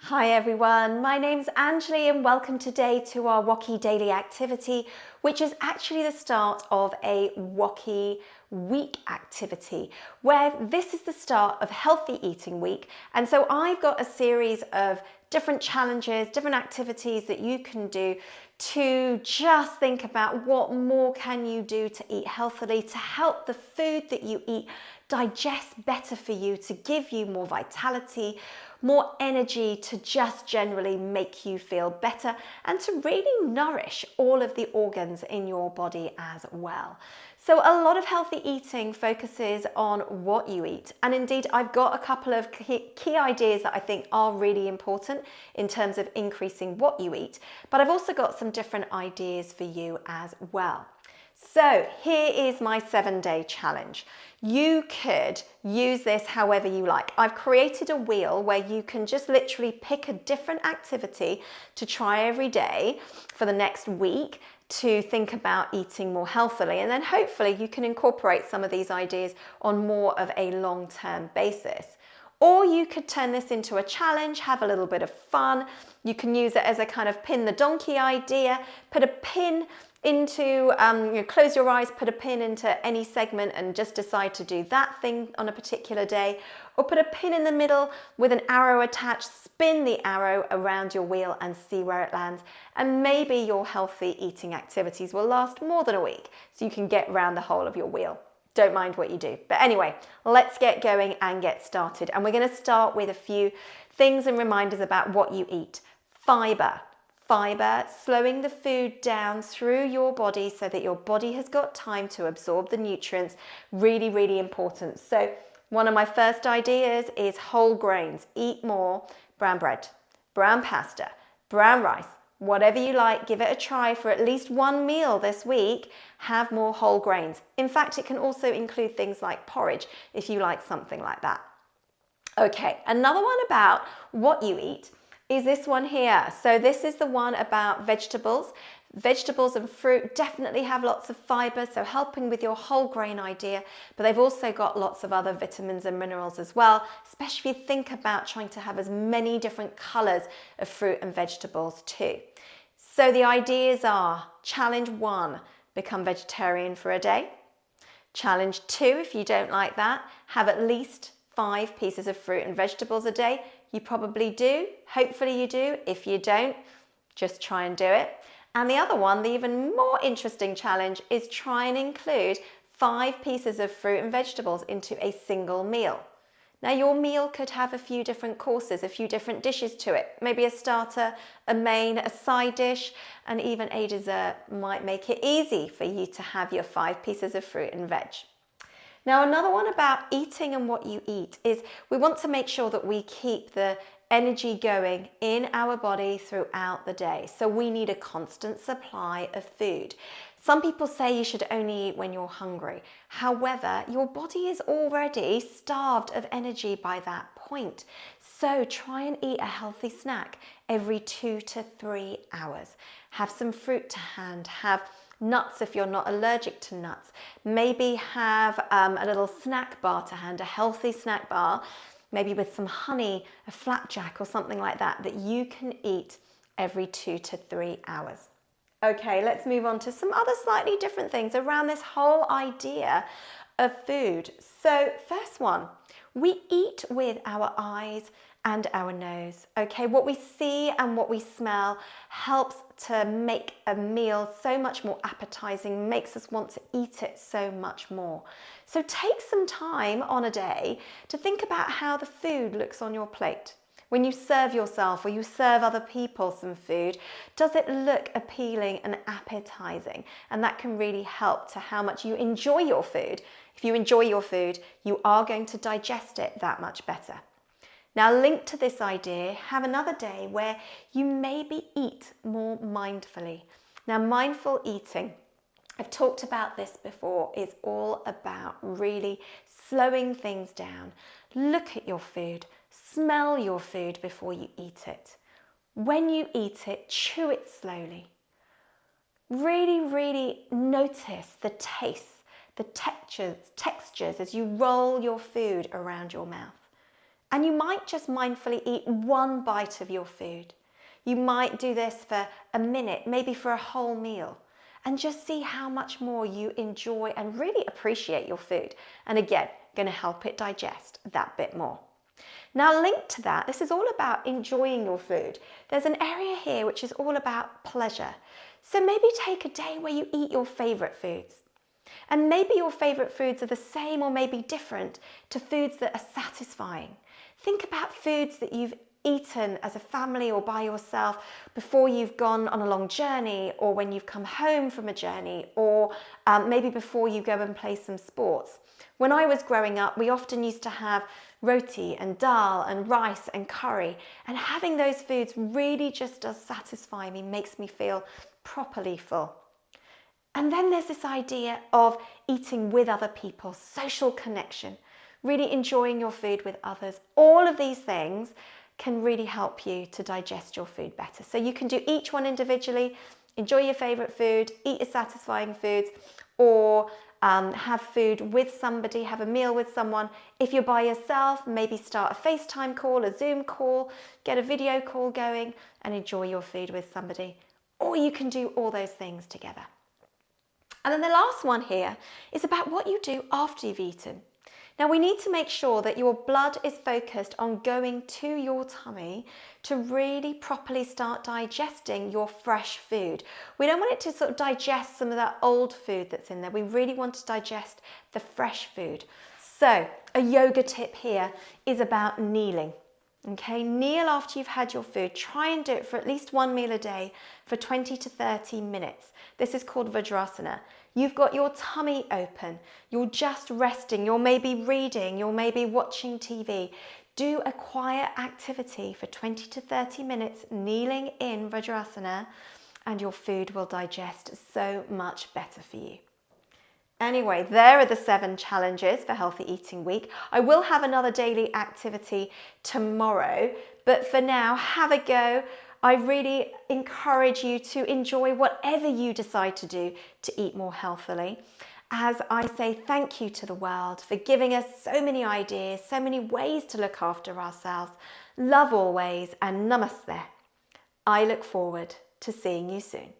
Hi everyone, my name's Anjli and welcome today to our WOCY daily activity, which is actually the start of a WOCY week activity, where this is the start of Healthy Eating Week. And so I've got a series of different challenges, different activities that you can do to just think about what more can you do to eat healthily, to help the food that you eat digest better for you, to give you more vitality, more energy, to just generally make you feel better and to really nourish all of the organs in your body as well. So a lot of healthy eating focuses on what you eat, and indeed I've got a couple of key ideas that I think are really important in terms of increasing what you eat, but I've also got some different ideas for you as well. So here is my 7-day challenge. You could use this however you like. I've created a wheel where you can just literally pick a different activity to try every day for the next week to think about eating more healthily, and then hopefully you can incorporate some of these ideas on more of a long-term basis. Or you could turn this into a challenge, have a little bit of fun. You can use it as a kind of pin the donkey idea, put a pin into, close your eyes, put a pin into any segment and just decide to do that thing on a particular day, or put a pin in the middle with an arrow attached, spin the arrow around your wheel and see where it lands. And maybe your healthy eating activities will last more than a week, so you can get around the whole of your wheel. Don't mind what you do. But anyway, let's get going and get started. And we're going to start with a few things and reminders about what you eat. Fiber, slowing the food down through your body so that your body has got time to absorb the nutrients. Really, really important. So one of my first ideas is whole grains. Eat more brown bread, brown pasta, brown rice. Whatever you like, give it a try for at least one meal this week. Have more whole grains. In fact, it can also include things like porridge if you like something like that. Okay, another one about what you eat is this one here. So this is the one about vegetables. Vegetables and fruit definitely have lots of fiber, so helping with your whole grain idea, but they've also got lots of other vitamins and minerals as well, especially if you think about trying to have as many different colors of fruit and vegetables too. So the ideas are: challenge 1, become vegetarian for a day. Challenge 2, if you don't like that, have at least 5 pieces of fruit and vegetables a day. You probably do. Hopefully you do. If you don't, just try and do it. And the other one, the even more interesting challenge, is try and include 5 pieces of fruit and vegetables into a single meal. Now your meal could have a few different courses, a few different dishes to it. Maybe a starter, a main, a side dish, and even a dessert might make it easy for you to have your 5 pieces of fruit and veg. Now, another one about eating and what you eat is we want to make sure that we keep the energy going in our body throughout the day. So we need a constant supply of food. Some people say you should only eat when you're hungry. However, your body is already starved of energy by that point. So try and eat a healthy snack every 2 to 3 hours. Have some fruit to hand, have nuts if you're not allergic to nuts. Maybe have a little snack bar to hand, a healthy snack bar, maybe with some honey, a flapjack or something like that, that you can eat every 2 to 3 hours. Okay, let's move on to some other slightly different things around this whole idea of food. So first one, we eat with our eyes and our nose. Okay, what we see and what we smell helps to make a meal so much more appetizing, makes us want to eat it so much more. So take some time on a day to think about how the food looks on your plate. When you serve yourself or you serve other people some food, does it look appealing and appetizing? And that can really help to how much you enjoy your food. If you enjoy your food, you are going to digest it that much better. Now, linked to this idea, have another day where you maybe eat more mindfully. Now, mindful eating, I've talked about this before, is all about really slowing things down. Look at your food, smell your food before you eat it. When you eat it, chew it slowly. Really, really notice the taste, the textures as you roll your food around your mouth. And you might just mindfully eat one bite of your food. You might do this for a minute, maybe for a whole meal, and just see how much more you enjoy and really appreciate your food. And again, going to help it digest that bit more. Now, linked to that, this is all about enjoying your food. There's an area here which is all about pleasure. So maybe take a day where you eat your favourite foods. And maybe your favourite foods are the same or maybe different to foods that are satisfying. Think about foods that you've eaten as a family or by yourself before you've gone on a long journey, or when you've come home from a journey, or maybe before you go and play some sports. When I was growing up, we often used to have roti and dal and rice and curry, and having those foods really just does satisfy me, makes me feel properly full. And then there's this idea of eating with other people, social connection, really enjoying your food with others. All of these things can really help you to digest your food better. So you can do each one individually, enjoy your favorite food, eat your satisfying foods, or have food with somebody, have a meal with someone. If you're by yourself, maybe start a FaceTime call, a Zoom call, get a video call going and enjoy your food with somebody. Or you can do all those things together. And then the last one here is about what you do after you've eaten. Now, we need to make sure that your blood is focused on going to your tummy to really properly start digesting your fresh food. We don't want it to sort of digest some of that old food that's in there. We really want to digest the fresh food. So a yoga tip here is about kneeling. Okay, kneel after you've had your food. Try and do it for at least one meal a day for 20 to 30 minutes. This is called Vajrasana. You've got your tummy open. You're just resting. You're maybe reading. You're maybe watching TV. Do a quiet activity for 20 to 30 minutes, kneeling in Vajrasana, and your food will digest so much better for you. Anyway, there are the 7 challenges for Healthy Eating Week. I will have another daily activity tomorrow, but for now, have a go. I really encourage you to enjoy whatever you decide to do to eat more healthily. As I say thank you to the world for giving us so many ideas, so many ways to look after ourselves. Love always, and Namaste. I look forward to seeing you soon.